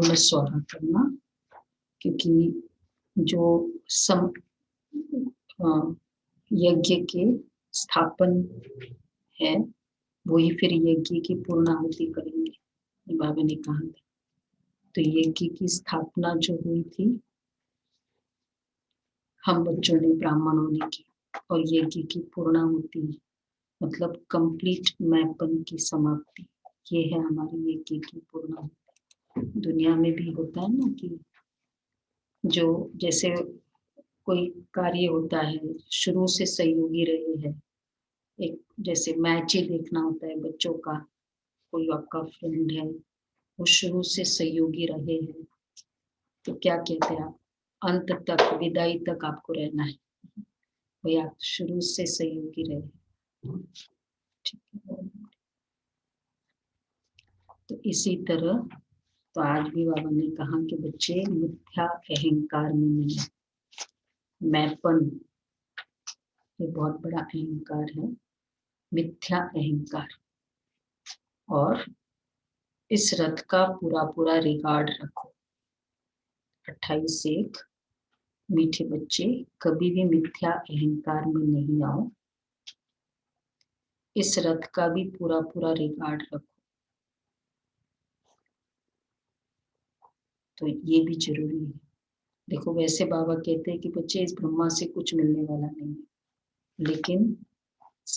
में स्वाहा करना, क्योंकि जो यज्ञ के स्थापन है वही फिर यज्ञ की पूर्णाहुति करेंगे, ये बाबा ने कहा था। तो यज्ञ की स्थापना जो हुई थी हम बच्चों ने ब्राह्मणों ने की, और यज्ञ की पूर्णाहुति मतलब कंप्लीट मैपन की समाप्ति, ये है हमारी यज्ञ की पूर्णाहुति। दुनिया में भी होता है ना कि जो जैसे कोई कार्य होता है, शुरू से सहयोगी रहे हैं, एक जैसे मैच ही देखना होता है बच्चों का, कोई आपका फ्रेंड है वो शुरू से सहयोगी रहे हैं, तो क्या कहते हैं आप, अंत तक विदाई तक आपको रहना है, भाई आप शुरू से सहयोगी रहे। ठीक है, तो इसी तरह तो आज भी बाबा ने कहा कि बच्चे मिथ्या अहंकार में नहीं, मैंपन ये बहुत बड़ा अहंकार है, मिथ्या अहंकार। और इस रथ का पूरा पूरा रिकॉर्ड रखो। 28:1 मीठे बच्चे कभी भी मिथ्या अहंकार में नहीं आओ, इस रथ का भी पूरा पूरा रिकॉर्ड रखो। तो ये भी जरूरी है। देखो वैसे बाबा कहते हैं कि बच्चे इस ब्रह्मा से कुछ मिलने वाला नहीं है, लेकिन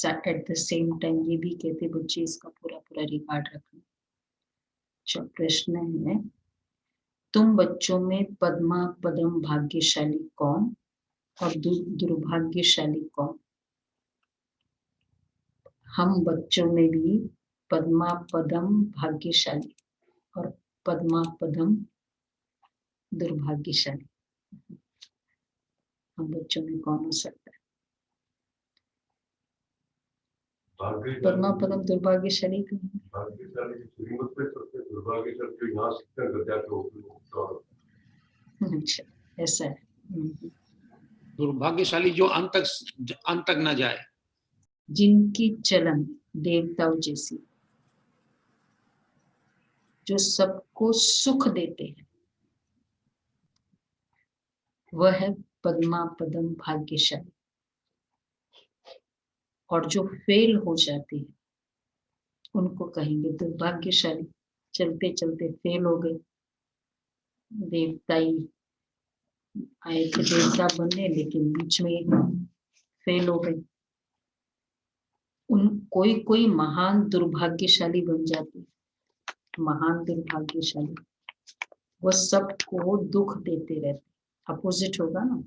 एट द सेम टाइम ये भी कहते बच्चे इसका पूरा पूरा रिकॉर्ड रखना। जो प्रश्न है, तुम बच्चों में पद्मा पदम भाग्यशाली कौन और दुर्भाग्यशाली कौन? हम बच्चों में भी पद्मा पदम भाग्यशाली और पद्मा पदम दुर्भाग्यशाली, हम बच्चों में कौन हो सकता है? पद्मा पदम दुर्भाग्यशाली अच्छा, ऐसा है। दुर्भाग्यशाली जो अंत तक न जाए, जिनकी चलन देवताओं जैसी, जो सबको सुख देते हैं, वह है पद्मा पदम भाग्यशाली। और जो फेल हो जाते हैं उनको कहेंगे दुर्भाग्यशाली, चलते चलते फेल हो गए, देवताई आए थे देवता बनने लेकिन बीच में फेल हो गए। उन कोई कोई महान दुर्भाग्यशाली बन जाते, महान दुर्भाग्यशाली, वो सबको दुख देते रहते, अपोजिट होगा ना।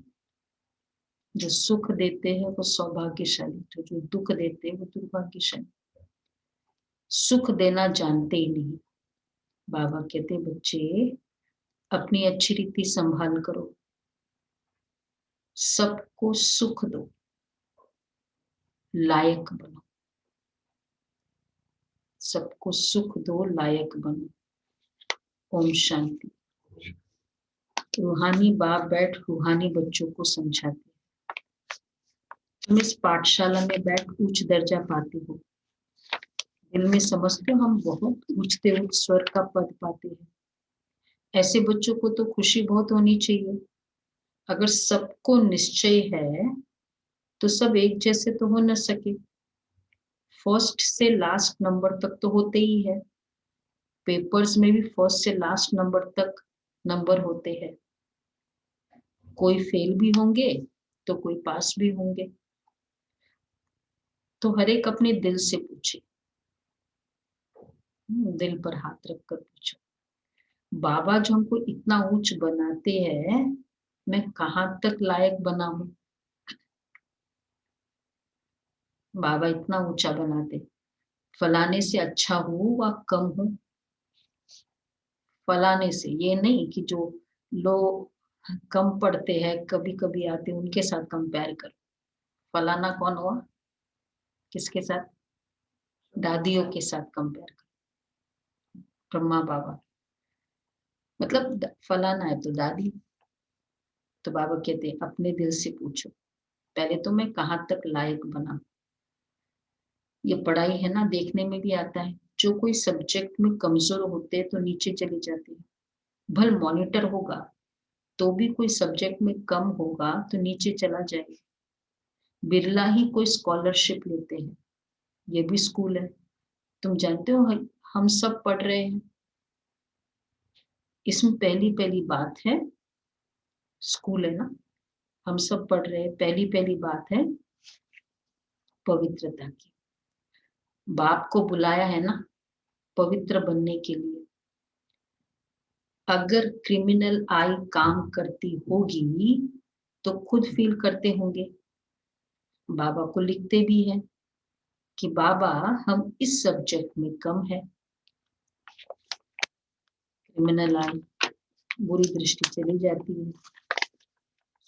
जो सुख देते हैं वो सौभाग्यशाली, तो जो दुख देते हैं वो दुर्भाग्यशाली। सुख देना जानते ही नहीं। बाबा कहते बच्चे अपनी अच्छी रीति संभाल करो, सबको सुख दो, लायक बनो, सबको सुख दो, लायक बनो। ओम शांति। रूहानी बाप बैठ रूहानी बच्चों को समझाते, तुम इस पाठशाला में बैठ उच्च दर्जा पाते हो, दिल में समझते हो हम बहुत उच्चते उच्च स्वर का पद पाते हैं। ऐसे बच्चों को तो खुशी बहुत होनी चाहिए। अगर सबको निश्चय है तो सब एक जैसे तो हो न सके, फर्स्ट से लास्ट नंबर तक तो होते ही है, पेपर्स में भी फर्स्ट से लास्ट नंबर तक नंबर होते हैं, कोई फेल भी होंगे तो कोई पास भी होंगे। तो हर एक अपने दिल से पूछे, दिल पर हाथ रख कर पूछो, बाबा जो हमको इतना ऊंच बनाते हैं, मैं कहाँ तक लायक बना हूं? बाबा इतना ऊंचा बनाते, फलाने से अच्छा हूं व कम हूं, फलाने से, ये नहीं कि जो लोग कम पढ़ते हैं कभी कभी आते उनके साथ कंपेयर करो। फलाना कौन हुआ, किसके साथ? दादियों के साथ कंपेयर करो, ब्रह्मा बाबा, मतलब फलाना है तो दादी। तो बाबा कहते हैं अपने दिल से पूछो, पहले तो मैं कहाँ तक लायक बना। ये पढ़ाई है ना, देखने में भी आता है, जो कोई सब्जेक्ट में कमजोर होते हैं तो नीचे चले जाते हैं, भल मॉनिटर होगा तो भी कोई सब्जेक्ट में कम होगा तो नीचे चला जाएगा। बिरला ही कोई स्कॉलरशिप लेते हैं, ये भी स्कूल है। तुम जानते हो हम सब पढ़ रहे हैं। इसमें पहली पहली बात है, स्कूल है ना, हम सब पढ़ रहे हैं। पहली पहली बात है पवित्रता की। बाप को बुलाया है ना पवित्र बनने के लिए। अगर क्रिमिनल आई काम करती होगी तो खुद फील करते होंगे। बाबा को लिखते भी हैं कि बाबा हम इस सब्जेक्ट में कम है। क्रिमिनल आई, बुरी दृष्टि चली जाती है।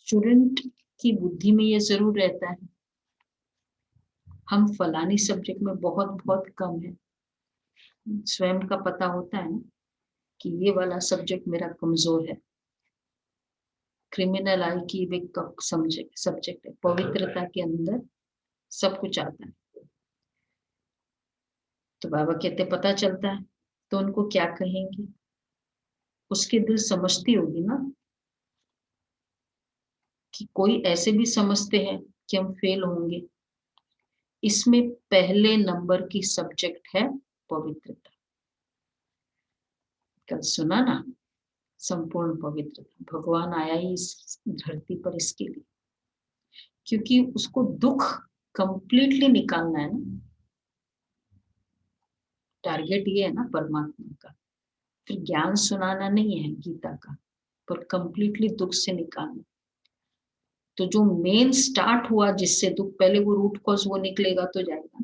स्टूडेंट की बुद्धि में ये जरूर रहता है हम फलानी सब्जेक्ट में बहुत बहुत कम है। स्वयं का पता होता है कि ये वाला सब्जेक्ट मेरा कमजोर है। क्रिमिनल आई की एक सब्जेक्ट है, पवित्रता के अंदर सब कुछ आता है। तो बाबा कहते पता चलता है तो उनको क्या कहेंगे। उसके दिल समझती होगी ना कि कोई ऐसे भी समझते हैं कि हम फेल होंगे। इसमें पहले नंबर की सब्जेक्ट है पवित्रता। कल सुना ना, संपूर्ण पवित्रता। भगवान आया ही इस धरती पर इसके लिए, क्योंकि उसको दुख कंप्लीटली निकालना है ना। टारगेट ये है ना परमात्मा का। फिर ज्ञान सुनाना नहीं है गीता का, पर कंप्लीटली दुख से निकालना। तो जो मेन स्टार्ट हुआ जिससे दुख, पहले वो रूट कॉज वो निकलेगा तो जाएगा,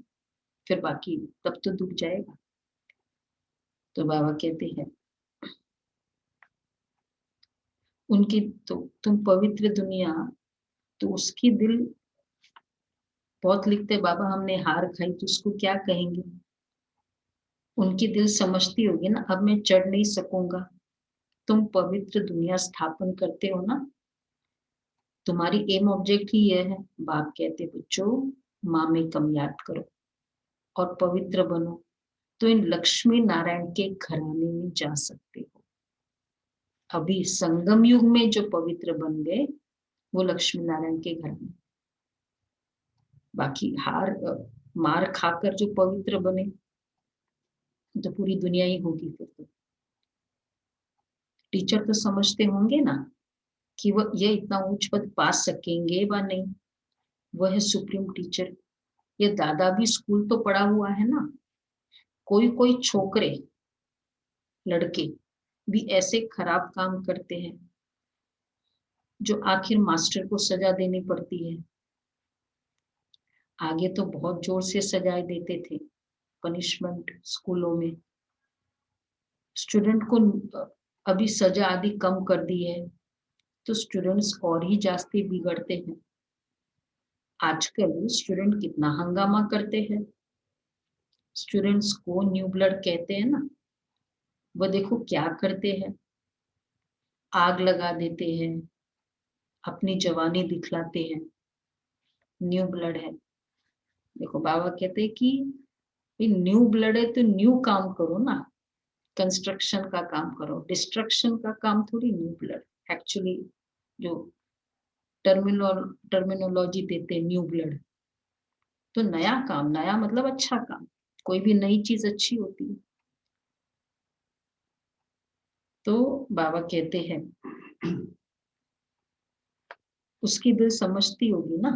फिर बाकी तब तो दुख जाएगा। तो बाबा कहते हैं उनकी तो तुम पवित्र दुनिया, तो उसकी दिल बहुत लिखते बाबा हमने हार खाई तो उसको क्या कहेंगे। उनकी दिल समझती होगी ना अब मैं चढ़ नहीं सकूंगा। तुम पवित्र दुनिया स्थापन करते हो ना, तुम्हारी एम ऑब्जेक्ट ही यह है। बाप कहते बच्चों माँ में कम याद करो और पवित्र बनो, तो इन लक्ष्मी नारायण के घराने में जा सकते हो। अभी संगम युग में जो पवित्र बन गए वो लक्ष्मी नारायण के घर में। बाकी मार खाकर जो पवित्र बने तो पूरी दुनिया ही होगी। फिर तो टीचर तो समझते होंगे ना कि वह ये इतना उच्च पद पा सकेंगे व नहीं। वह है सुप्रीम टीचर। ये दादा भी स्कूल तो पढ़ा हुआ है ना। कोई कोई छोकरे लड़के भी ऐसे खराब काम करते हैं जो आखिर मास्टर को सजा देनी पड़ती है। आगे तो बहुत जोर से सजाए देते थे पनिशमेंट स्कूलों में। स्टूडेंट को अभी सजा आदि कम कर दी है तो स्टूडेंट्स और ही जास्ती बिगड़ते हैं। आजकल स्टूडेंट कितना हंगामा करते हैं। स्टूडेंट्स को न्यू ब्लड कहते हैं ना, वो देखो क्या करते हैं। आग लगा देते हैं, अपनी जवानी दिखलाते हैं। न्यू ब्लड है। देखो बाबा कहते हैं कि न्यू ब्लड है तो न्यू काम करो ना, कंस्ट्रक्शन का काम करो। डिस्ट्रक्शन का काम थोड़ी न्यू ब्लड। एक्चुअली जो टर्मिनोलॉजी देते हैं न्यू ब्लड, तो नया काम, नया मतलब अच्छा काम। कोई भी नई चीज अच्छी होती है। तो बाबा कहते हैं उसकी दिल समझती होगी ना।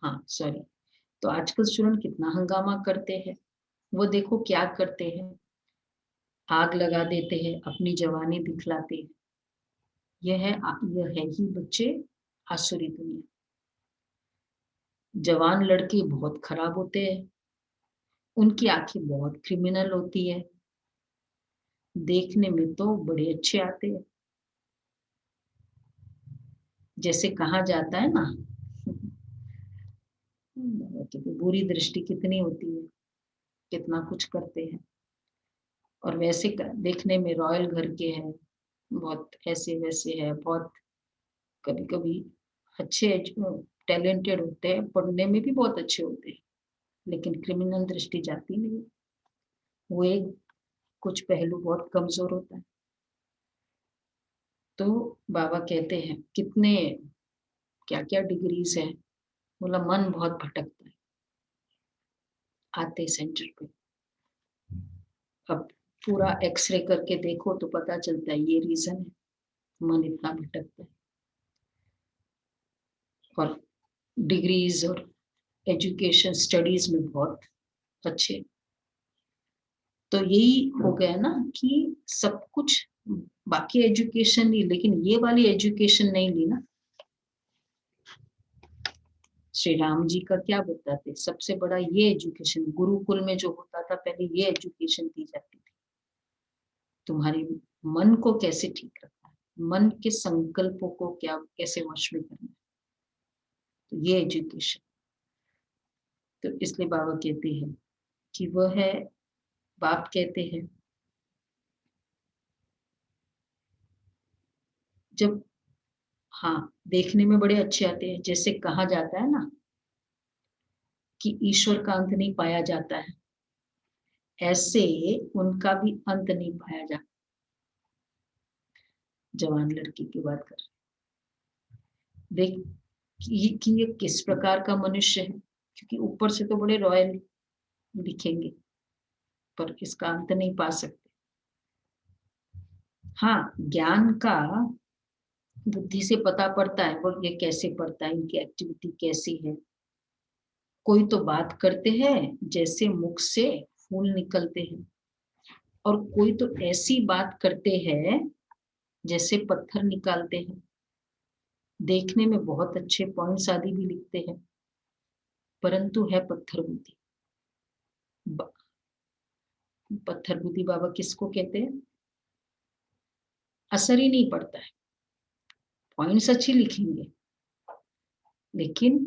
हाँ सॉरी। तो आजकल स्टूडेंट कितना हंगामा करते हैं। वो देखो क्या करते हैं, आग लगा देते हैं, अपनी जवानी दिखलाते हैं। यह है ही बच्चे आसुरी दुनिया। जवान लड़के बहुत खराब होते हैं, उनकी आंखें बहुत क्रिमिनल होती है। देखने में तो बड़े अच्छे आते हैं, जैसे कहा जाता है ना बुरी दृष्टि कितनी होती है, कितना कुछ करते हैं। और वैसे देखने में रॉयल घर के हैं, बहुत ऐसे वैसे है, बहुत कभी कभी अच्छे टैलेंटेड होते हैं, पढ़ने में भी बहुत अच्छे होते हैं, लेकिन क्रिमिनल दृष्टि जाती नहीं। वो एक कुछ पहलू बहुत कमजोर होता है। तो बाबा कहते हैं कितने क्या क्या डिग्रीज है। बोला मन बहुत भटकता है। आते सेंटर पे अब पूरा एक्सरे करके देखो तो पता चलता है ये रीजन है मन इतना भटकता है। और डिग्रीज और एजुकेशन स्टडीज में बहुत अच्छे। तो यही हो गया ना कि सब कुछ बाकी एजुकेशन ली लेकिन ये वाली एजुकेशन नहीं ली ना। श्री राम जी का क्या बताते, सबसे बड़ा ये एजुकेशन गुरुकुल में जो होता था पहले ये एजुकेशन दी जाती थी। तुम्हारे मन को कैसे ठीक रखना है, मन के संकल्पों को क्या कैसे वश में करना है, तो ये एजुकेशन। तो इसलिए बाबा कहते हैं कि वह है, बाप कहते हैं जब हाँ देखने में बड़े अच्छे आते हैं, जैसे कहा जाता है ना कि ईश्वर का अंत नहीं पाया जाता है, ऐसे उनका भी अंत नहीं पाया जाता। जवान लड़की की बात कर देख कि ये किस प्रकार का मनुष्य है, क्योंकि ऊपर से तो बड़े रॉयल दिखेंगे पर इसका अंत नहीं पा सकते। हाँ ज्ञान का बुद्धि से पता पड़ता है वो ये कैसे पड़ता है, इनकी एक्टिविटी कैसी है। कोई तो बात करते हैं जैसे मुख से फूल निकलते हैं, और कोई तो ऐसी बात करते हैं जैसे पत्थर निकालते हैं। देखने में बहुत अच्छे पॉइंट्स आदि भी लिखते हैं परंतु है पत्थर बुद्धि। पत्थर बुद्धि बाबा किसको कहते हैं? असर ही नहीं पड़ता है, पॉइंट्स अच्छी लिखेंगे लेकिन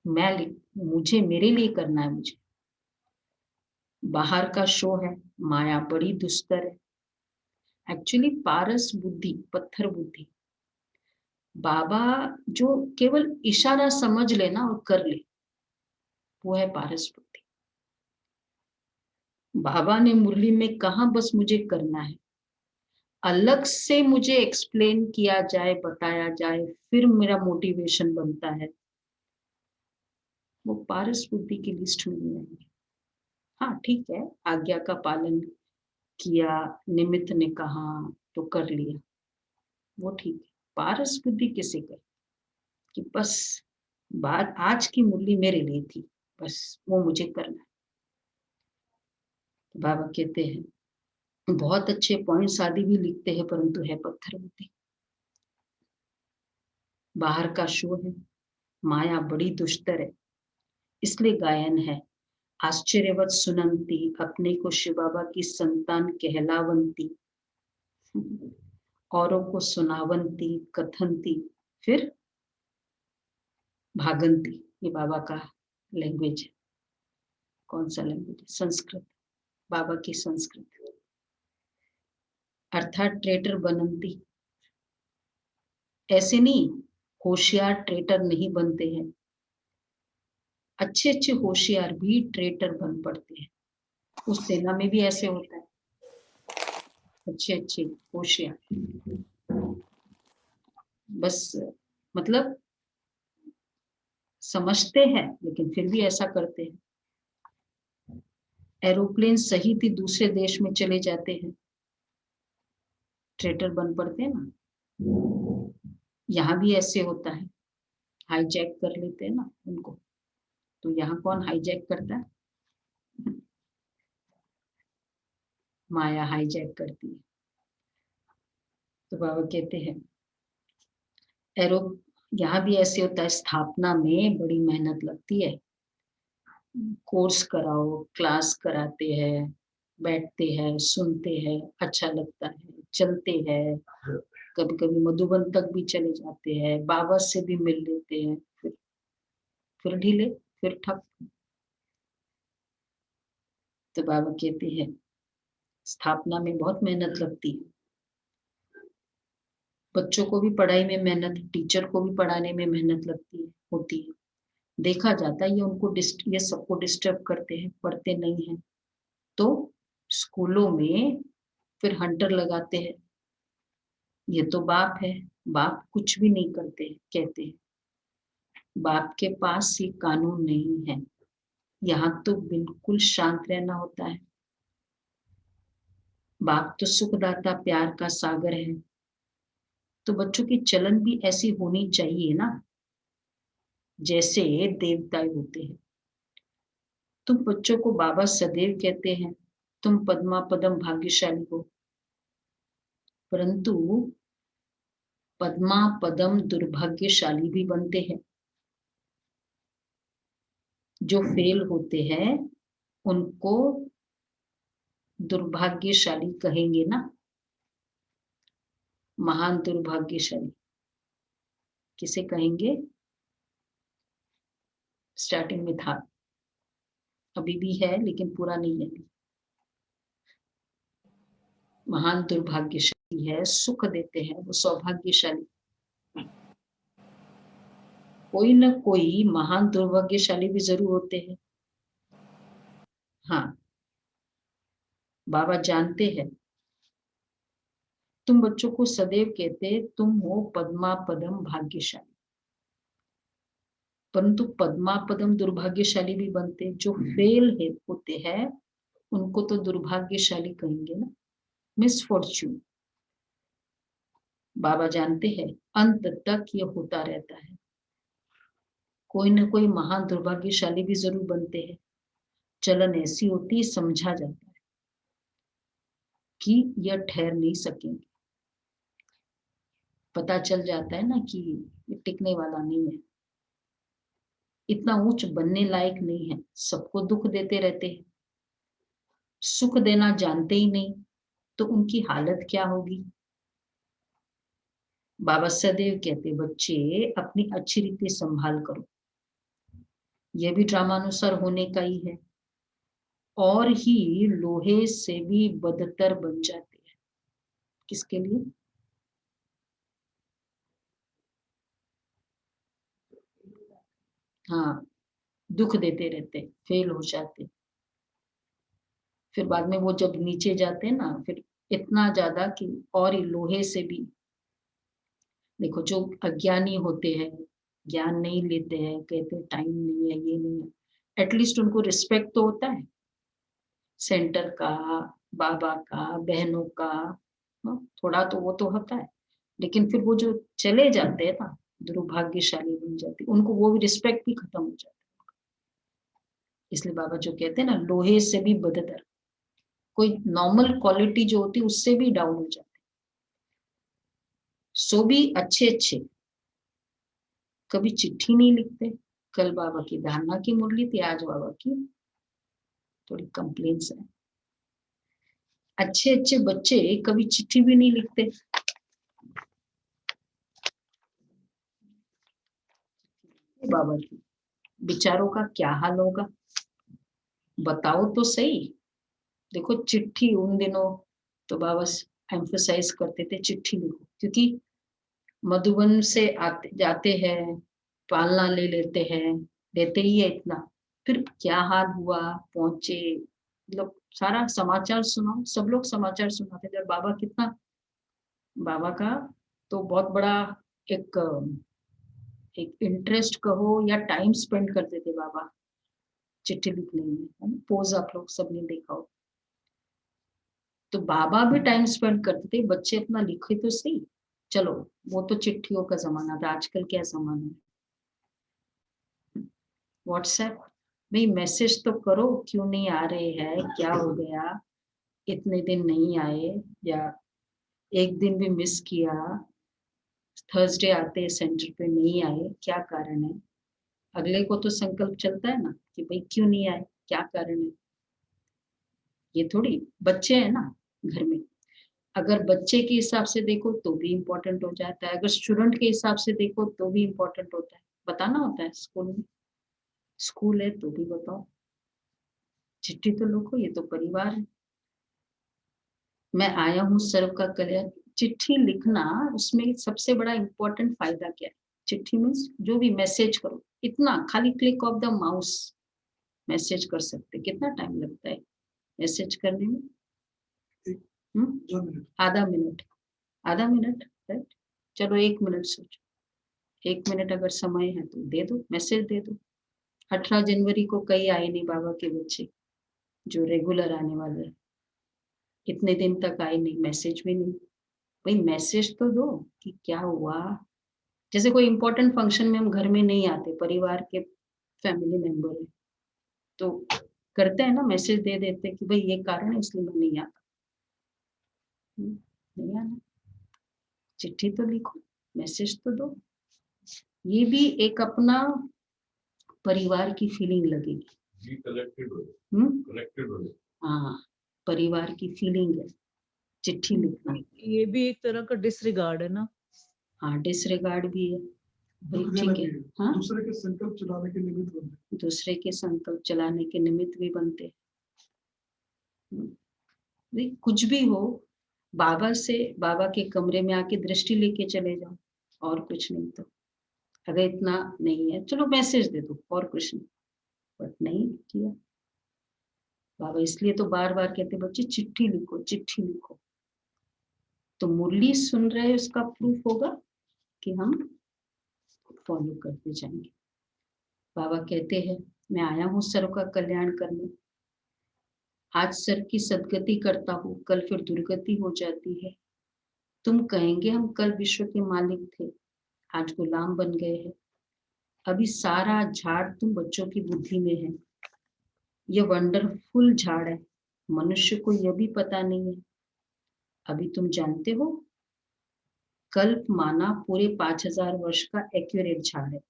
मुझे मेरे लिए करना है, मुझे बाहर का शो है, माया बड़ी दुस्तर है। एक्चुअली पारस बुद्धि पत्थर बुद्धि, बाबा जो केवल इशारा समझ लेना और कर ले वो है पारस बुद्धि। बाबा ने मुरली में कहा बस मुझे करना है, अलग से मुझे एक्सप्लेन किया जाए बताया जाए फिर मेरा मोटिवेशन बनता है, वो पारस बुद्धि की लिस्ट में नहीं आएंगे। हाँ ठीक है, आज्ञा का पालन किया, निमित्त ने कहा तो कर लिया, वो ठीक है। पारस बुद्धि किसे कहे कि बस बात आज की मुरली मेरे लिए थी, बस वो मुझे करना है। तो बाबा कहते हैं बहुत अच्छे पॉइंट्स आदि भी लिखते हैं परंतु है पत्थर बुद्धि। बाहर का शो है, माया बड़ी दुष्टर है, इसलिए गायन है आश्चर्यवत सुनंती, अपने को शिव बाबा की संतान कहलावंती, औरों को सुनावंती कथनती, फिर भागंती। ये बाबा का लैंग्वेज है। कौन सा लैंग्वेज है? संस्कृत, बाबा की संस्कृत। अर्थात ट्रेटर बनंती, ऐसे नहीं, होशियार ट्रेटर नहीं बनते हैं, अच्छे अच्छे होशियार भी ट्रेटर बन पड़ते हैं। उस सेना में भी ऐसे होता है, अच्छे अच्छे होशियार बस मतलब समझते हैं लेकिन फिर भी ऐसा करते हैं। एरोप्लेन सही थी दूसरे देश में चले जाते हैं, ट्रेटर बन पड़ते हैं ना। यहाँ भी ऐसे होता है, हाईजैक कर लेते हैं ना उनको। तो यहाँ कौन हाईजैक करता है? माया हाईजैक करती है। तो बाबा कहते हैं एरो यहाँ भी ऐसे होता है, स्थापना में बड़ी मेहनत लगती है, कोर्स कराओ, क्लास कराते हैं, बैठते हैं, सुनते हैं, अच्छा लगता है, चलते हैं, कभी कभी मधुबन तक भी चले जाते हैं, बाबा से भी मिल लेते हैं, फिर ढीले, फिर ठप। तो बाबा कहते हैं स्थापना में बहुत मेहनत लगती है, बच्चों को भी पढ़ाई में मेहनत, टीचर को भी पढ़ाने में मेहनत लगती है होती है। देखा जाता है ये सबको डिस्टर्ब करते हैं, पढ़ते नहीं हैं। तो स्कूलों में फिर हंटर लगाते हैं, ये तो बाप है, बाप कुछ भी नहीं करते कहते हैं। बाप के पास ये कानून नहीं है, यहाँ तो बिल्कुल शांत रहना होता है। बाप तो सुखदाता प्यार का सागर है, तो बच्चों की चलन भी ऐसी होनी चाहिए ना, जैसे देवताएं होते हैं। तुम बच्चों को बाबा सदैव कहते हैं तुम पद्मा पदम भाग्यशाली हो, परंतु पद्मा पदम दुर्भाग्यशाली भी बनते हैं। जो फेल होते हैं उनको दुर्भाग्यशाली कहेंगे ना, महान दुर्भाग्यशाली किसे कहेंगे? स्टार्टिंग में था, अभी भी है लेकिन पूरा नहीं है। महान दुर्भाग्यशाली है, सुख देते हैं वो सौभाग्यशाली। कोई न कोई महान दुर्भाग्यशाली भी जरूर होते हैं। हाँ, बाबा जानते हैं। तुम बच्चों को सदैव कहते तुम हो पद्मा पदम भाग्यशाली, परंतु पद्मा पदम दुर्भाग्यशाली भी बनते। जो फेल है होते हैं उनको तो दुर्भाग्यशाली कहेंगे ना, मिसफॉर्च्यून। बाबा जानते हैं अंत तक ये होता रहता है। कोई न कोई महान दुर्भाग्यशाली भी जरूर बनते हैं। चलन ऐसी होती है, समझा जाता है कि यह ठहर नहीं सकेंगे। पता चल जाता है ना कि ये टिकने वाला नहीं है, इतना ऊंच बनने लायक नहीं है, सबको दुख देते रहते हैं, सुख देना जानते ही नहीं, तो उनकी हालत क्या होगी? बाबा सदैव कहते बच्चे अपनी अच्छी रीति संभाल करो, यह भी ड्रामानुसार होने का ही है, और ही लोहे से भी बदतर बन जाते हैं। किसके लिए? हाँ, दुख देते रहते, फेल हो जाते, फिर बाद में वो जब नीचे जाते हैं ना, फिर इतना ज्यादा कि और ही लोहे से भी। देखो जो अज्ञानी होते हैं, ज्ञान नहीं लेते हैं, कहते हैं टाइम नहीं है, ये नहीं है, एटलीस्ट उनको रिस्पेक्ट तो होता है सेंटर का, बाबा का, बहनों का, थोड़ा तो वो तो होता है। लेकिन फिर वो जो चले जाते हैं ना, दुर्भाग्यशाली बन जाती, उनको वो भी रिस्पेक्ट भी खत्म हो जाता है। इसलिए बाबा जो कहते हैं ना, लोहे से भी बदतर, कोई नॉर्मल क्वालिटी जो होती है उससे भी डाउन हो जाती। सो भी अच्छे अच्छे कभी चिट्ठी नहीं लिखते। कल बाबा की धारणा की मुरली थी, आज बाबा की थोड़ी कंप्लेंट्स है। अच्छे अच्छे बच्चे कभी चिट्ठी भी नहीं लिखते। बाबा की बेचारों का क्या हाल होगा, बताओ तो सही। देखो चिट्ठी उन दिनों तो बाबा एम्फोसाइज करते थे चिट्ठी लिखो, क्योंकि मधुबन से आते जाते हैं, पालना ले लेते हैं, लेते ही है इतना, फिर क्या हाल हुआ, पहुंचे, मतलब सारा समाचार सुनाओ, सब लोग समाचार सुनाते थे। और बाबा कितना, बाबा का तो बहुत बड़ा एक एक इंटरेस्ट कहो या टाइम स्पेंड करते थे बाबा चिट्ठी लिखने में, है ना? पोज आप लोग सबने देखा हो। तो बाबा भी टाइम स्पेंड करते थे, बच्चे अपना लिखे तो सही। चलो वो तो चिट्ठियों का जमाना था, आजकल क्या जमाना है, व्हाट्सएप भाई मैसेज तो करो, क्यों नहीं आ रहे हैं, क्या हो गया, इतने दिन नहीं आए, या एक दिन भी मिस किया, थर्सडे आते सेंटर पे नहीं आए, क्या कारण है? अगले को तो संकल्प चलता है ना कि भाई क्यों नहीं आए, क्या कारण है। ये थोड़ी बच्चे हैं ना घर में, अगर बच्चे के हिसाब से देखो तो भी इम्पोर्टेंट हो जाता है, अगर स्टूडेंट के हिसाब से देखो तो भी इम्पोर्टेंट होता है, बताना होता है स्कूल में। स्कूल है तो भी बताओ, चिट्ठी तो लिखो, ये तो परिवार है। मैं आया हूँ सर्व का कल्याण, चिट्ठी लिखना, उसमें सबसे बड़ा इम्पोर्टेंट फायदा क्या है? चिट्ठी मीन्स जो भी मैसेज करो, इतना खाली click of the mouse message कर सकते, कितना टाइम लगता है मैसेज करने में? आधा मिनट, आधा मिनट, राइट? चलो 1 मिनट सोचो, 1 मिनट अगर समय है तो दे दो, मैसेज दे दो। 18 जनवरी को कई आए नहीं बाबा के बच्चे, जो रेगुलर आने वाले हैं। इतने दिन तक आए नहीं, मैसेज भी नहीं। भाई मैसेज तो दो कि क्या हुआ। जैसे कोई इम्पोर्टेंट फंक्शन में हम घर में नहीं आते, परिवार के फैमिली मेंबर है, तो करते हैं ना, मैसेज दे देते कि भाई ये कारण है इसलिए मैं नहीं आता। नहीं आना, चिट्ठी तो लिखो, मैसेज तो दो। ये भी एक अपना परिवार की फीलिंग लगेगी। कनेक्टेड हो। हाँ, परिवार की फीलिंग है चिट्ठी लिखना। ये भी एक तरह का डिसरिगार्ड है ना। हाँ, डिसरिगार्ड भी है। दुख ठीक देना है, भी है। हाँ, दूसरे के संकल्प चलाने के निमित्त बनते दूसरे के संकल्प चलाने के निमित्त भी बनते हैं। नहीं, कुछ भी हो, बाबा से, बाबा के कमरे में आके दृष्टि लेके चले जाओ, और कुछ नहीं। तो अगर इतना नहीं है, चलो मैसेज दे दो, और कुछ नहीं, बट नहीं किया। बाबा इसलिए तो बार बार कहते बच्चे चिट्ठी लिखो, चिट्ठी लिखो। तो मुरली सुन रहे, उसका प्रूफ होगा कि हम फॉलो करते जाएंगे। बाबा कहते हैं मैं आया हूँ सर्व का कल्याण करने। आज सर की सदगति करता हूँ, कल फिर दुर्गति हो जाती है। तुम कहेंगे हम कल विश्व के मालिक थे, आज गुलाम बन गए हैं। अभी सारा झाड़ तुम बच्चों की बुद्धि में है। यह वंडरफुल झाड़ है, मनुष्य को यह भी पता नहीं है। अभी तुम जानते हो, कल्प माना पूरे 5000 वर्ष का एक्यूरेट झाड़ है।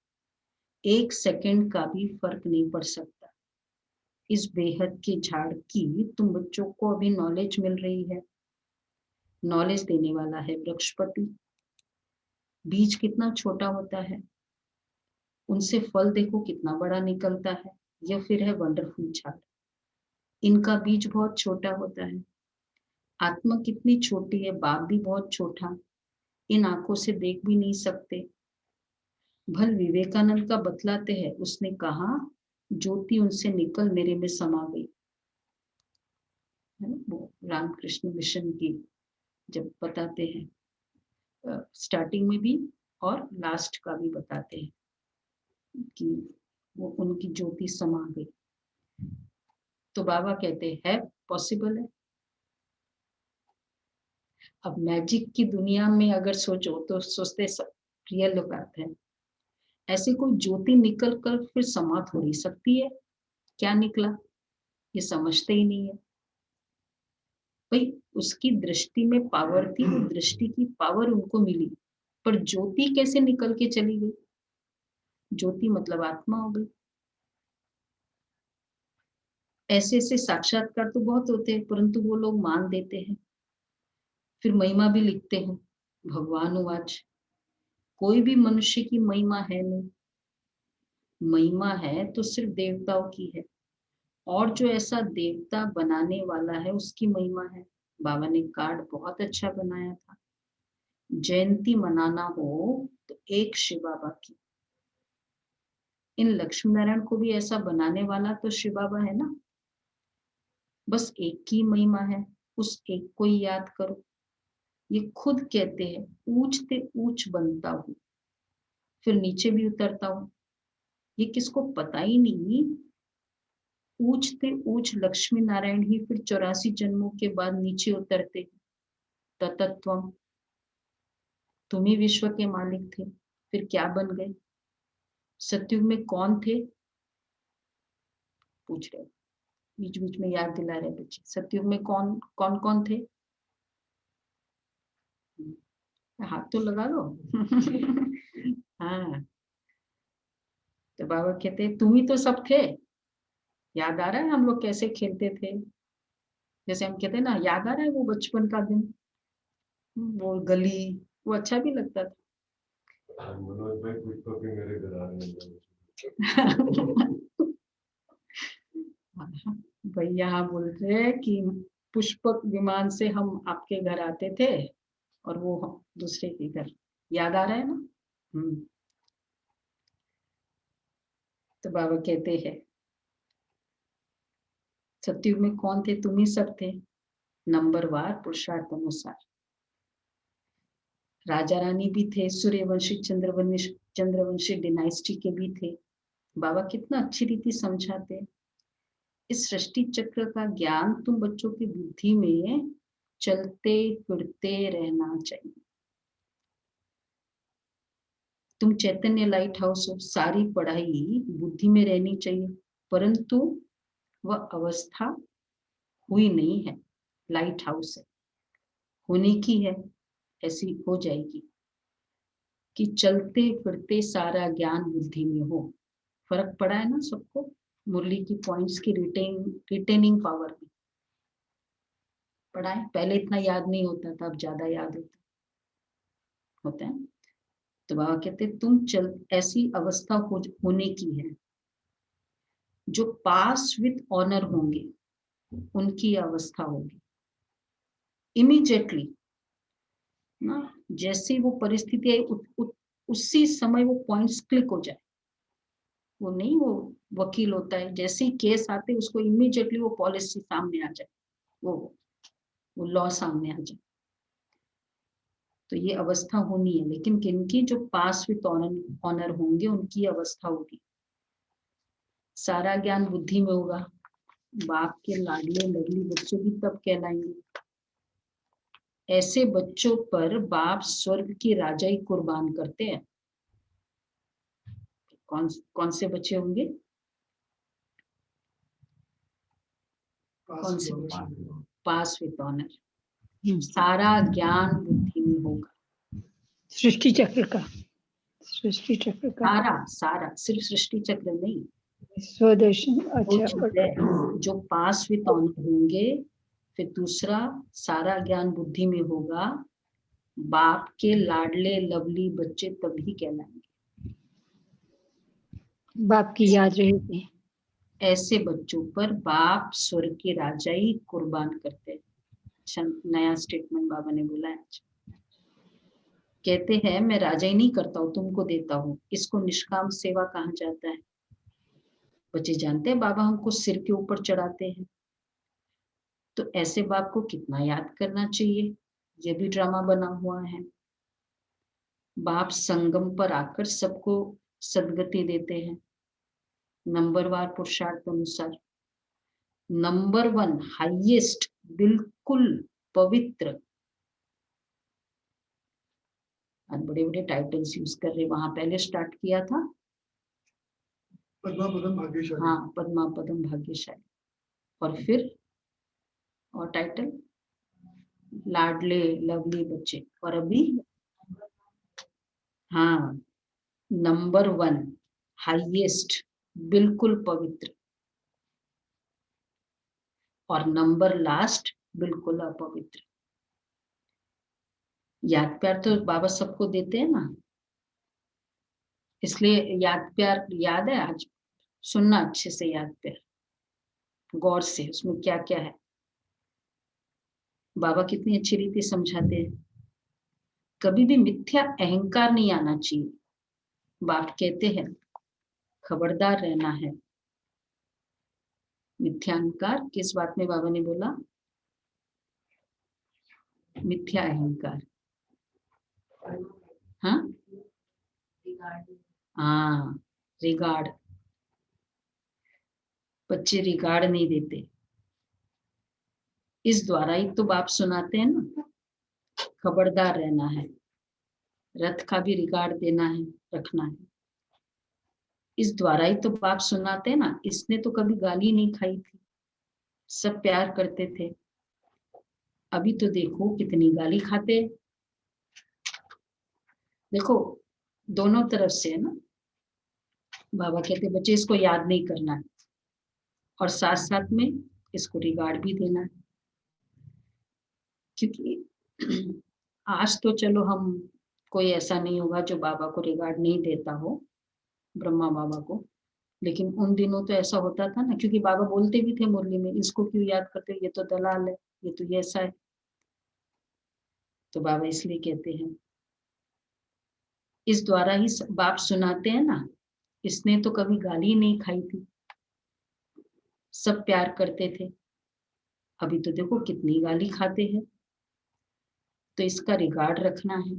1 सेकंड का भी फर्क नहीं पड़ सकता। इस बेहद के झाड़ की तुम बच्चों को अभी नॉलेज मिल रही है। नॉलेज देने वाला है वृक्षपति। बीज कितना छोटा होता है, उनसे फल देखो कितना बड़ा निकलता है। यह फिर है वंडरफुल झाड़। इनका बीज बहुत छोटा होता है। आत्मा कितनी छोटी है, बाप भी बहुत छोटा, इन आंखों से देख भी नहीं सकते। भल विवेकानंद का बतलाते हैं, उसने कहा ज्योति उनसे निकल मेरे में समा गई। है ना, वो रामकृष्ण मिशन की जब बताते हैं, स्टार्टिंग में भी और लास्ट का भी बताते हैं कि वो उनकी ज्योति समा गई। तो बाबा कहते हैं पॉसिबल है। अब मैजिक की दुनिया में अगर सोचो तो सोचते रियल बात है। ऐसे कोई ज्योति निकल कर फिर समा थोड़ी सकती है। क्या निकला ये समझते ही नहीं है। भाई उसकी दृष्टि में पावर थी, वो दृष्टि की पावर उनको मिली, पर ज्योति कैसे निकल के चली गई। ज्योति मतलब आत्मा हो गई। ऐसे ऐसे साक्षात्कार तो बहुत होते हैं, परंतु वो लोग मान देते हैं। फिर महिमा भी लिखते हैं, भगवान उवाच, कोई भी मनुष्य की महिमा है नहीं। महिमा है तो सिर्फ देवताओं की है, और जो ऐसा देवता बनाने वाला है उसकी महिमा है। बाबा ने कार्ड बहुत अच्छा बनाया था। जयंती मनाना हो तो एक शिव बाबा की। इन लक्ष्मी नारायण को भी ऐसा बनाने वाला तो शिव बाबा है ना। बस एक की महिमा है, उस एक को ही याद करो। ये खुद कहते हैं ऊंचते ऊंच बनता हूँ, फिर नीचे भी उतरता हूँ। ये किसको पता ही नहीं, ऊंचते ऊंच लक्ष्मी नारायण ही फिर 84 जन्मों के बाद नीचे उतरते। ततत्वम, तुम ही विश्व के मालिक थे, फिर क्या बन गए। सतयुग में कौन थे, पूछ रहे, बीच बीच में याद दिला रहे बच्चे। सतयुग में कौन कौन कौन थे, हाथ तो लगा लो। हाँ, तो बाबा कहते तुम ही तो सब थे। याद आ रहा है हम लोग कैसे खेलते थे, जैसे हम कहते हैं ना, याद आ रहा है वो बचपन का दिन, वो गली, वो अच्छा भी लगता था। मनोज भाई पुष्पक भी मेरे घर आ रहे हैं। भाई यहाँ बोल रहे हैं कि पुष्पक विमान से हम आपके घर आते थे और वो दूसरे के घर। याद आ रहा है ना। तो बाबा कहते हैं सतयुग में कौन थे, तुम ही सब थे, नंबरवार पुरुषार्थ अनुसार। राजा रानी भी थे, सूर्यवंशी चंद्रवंशी डिनाइस्टी के भी थे। बाबा कितना अच्छी रीति समझाते। इस सृष्टि चक्र का ज्ञान तुम बच्चों की बुद्धि में चलते फिरते रहना चाहिए। तुम चैतन्य लाइट हाउस हो, सारी पढ़ाई बुद्धि में रहनी चाहिए, परंतु वह अवस्था हुई नहीं है। लाइट हाउस है, होने की है, ऐसी हो जाएगी कि चलते फिरते सारा ज्ञान बुद्धि में हो। फर्क पड़ा है ना सबको? मुरली की पॉइंट्स की रिटेनिंग पावर में पढ़ा है। पहले इतना याद नहीं होता था, अब ज्यादा याद होता है। तो बाबा कहते तुम चल, ऐसी अवस्था होने की है जो पास विथ ऑनर होंगे, उनकी अवस्था होगी इमीडिएटली ना। जैसी वो परिस्थिति आई उसी समय वो पॉइंट्स क्लिक हो जाए। वो नहीं, वो वकील होता है, जैसे ही केस आते उसको इमीडिएटली वो पॉलिसी सामने आ जाए, वो लॉ सामने आ जाए। तो ये अवस्था होनी है, लेकिन किनकी? जो पास विथ ऑनर होंगे उनकी अवस्था होगी। सारा ज्ञान बुद्धि में होगा। बाप के लाडले लडली बच्चे भी तब कहलाएंगे। ऐसे बच्चों पर बाप स्वर्ग की राजाई कुर्बान करते हैं। कौन से बच्चे होंगे? कौन से बच्चे? पास विथ ऑनर। सारा ज्ञान बुद्धि में होगा। सृष्टि चक्र का, सृष्टि चक्र का सारा सिर्फ सृष्टि चक्र नहीं, स्वदर्शन। वो अच्छा, चीज है जो पास विथ ऑनर होंगे। फिर दूसरा, सारा ज्ञान बुद्धि में होगा। बाप के लाडले लवली बच्चे तभी कहलाएंगे। बाप की याद रहेगी। ऐसे बच्चों पर बाप स्वर्ग की राजाई कुर्बान करते हैं। नया स्टेटमेंट बाबा ने बोला है। कहते हैं मैं राजाई नहीं करता हूँ, तुमको देता हूँ। इसको निष्काम सेवा कहा जाता है। बच्चे जानते हैं बाबा हमको सिर के ऊपर चढ़ाते हैं, तो ऐसे बाप को कितना याद करना चाहिए। ये भी ड्रामा बना हुआ है। बाप संगम पर आकर सबको सदगति देते हैं, नंबरवार पुरुषार्थ अनुसार। नंबर 1 हाईएस्ट, बिल्कुल पवित्र। आज बड़े बड़े टाइटल्स यूज कर रहे। वहां पहले स्टार्ट किया था पद्मा पदम भाग्यशाली। हाँ, पद्मा पदम भाग्यशाली। और फिर और टाइटल लाडले लवली बच्चे। और अभी हाँ, नंबर 1 हाईएस्ट, बिल्कुल पवित्र। और नंबर लास्ट, बिल्कुल अपवित्र। याद प्यार तो बाबा सबको देते हैं ना, इसलिए याद प्यार याद है। आज सुनना अच्छे से, याद प्यार गौर से, उसमें क्या क्या है। बाबा कितनी अच्छी रीति समझाते हैं। कभी भी मिथ्या अहंकार नहीं आना चाहिए। बाप कहते हैं खबरदार रहना है। मिथ्या अहंकार किस बात में बाबा ने बोला? मिथ्या अहंकार। हाँ हाँ, रिगार्ड। बच्चे रिगार्ड नहीं देते। इस द्वारा ही तो बाप सुनाते हैं ना, खबरदार रहना है। रथ का भी रिगार्ड देना है, रखना है। इस द्वारा ही तो बाप सुनाते हैं ना। इसने तो कभी गाली नहीं खाई थी, सब प्यार करते थे। अभी तो देखो कितनी गाली खाते। देखो दोनों तरफ से है ना। बाबा कहते बच्चे इसको याद नहीं करना है, और साथ साथ में इसको रिगार्ड भी देना है। क्योंकि आज तो चलो हम, कोई ऐसा नहीं होगा जो बाबा को रिगार्ड नहीं देता हो, ब्रह्मा बाबा को। लेकिन उन दिनों तो ऐसा होता था ना, क्योंकि बाबा बोलते भी थे मुरली में, इसको क्यों याद करते हो, ये तो दलाल है, ये तो ऐसा है। तो बाबा इसलिए कहते हैं, इस द्वारा ही बाप सुनाते हैं ना। इसने तो कभी गाली नहीं खाई थी, सब प्यार करते थे। अभी तो देखो कितनी गाली खाते हैं। तो इसका रिगार्ड रखना है।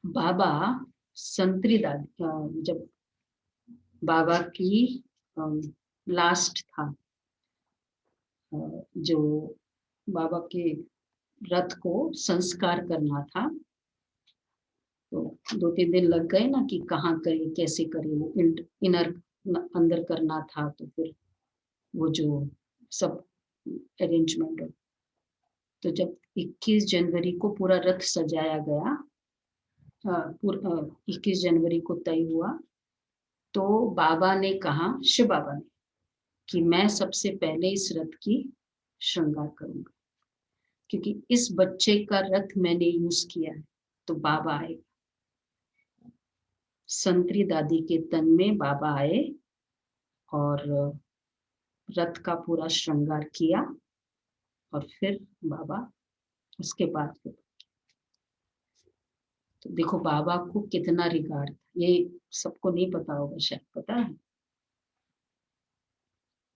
बाबा संतरी दादी, जब बाबा की लास्ट था, जो बाबा के रथ को संस्कार करना था, तो 2-3 दिन लग गए ना कि कहाँ करे, कैसे करे, वो इनर अंदर करना था, तो फिर वो जो सब अरेंजमेंट हो, तो जब 21 जनवरी को पूरा रथ सजाया गया, 21 जनवरी को तय हुआ, तो बाबा ने कहा, शिव बाबा ने, कि मैं सबसे पहले इस रथ की श्रृंगार करूंगा, क्योंकि इस बच्चे का रथ मैंने यूज किया है, तो बाबा आए। संतरी दादी के तन में बाबा आए और रथ का पूरा श्रृंगार किया, और फिर बाबा उसके बाद फिर, तो देखो बाबा को कितना रिगार्ड था, ये सबको नहीं पता होगा, शायद पता है।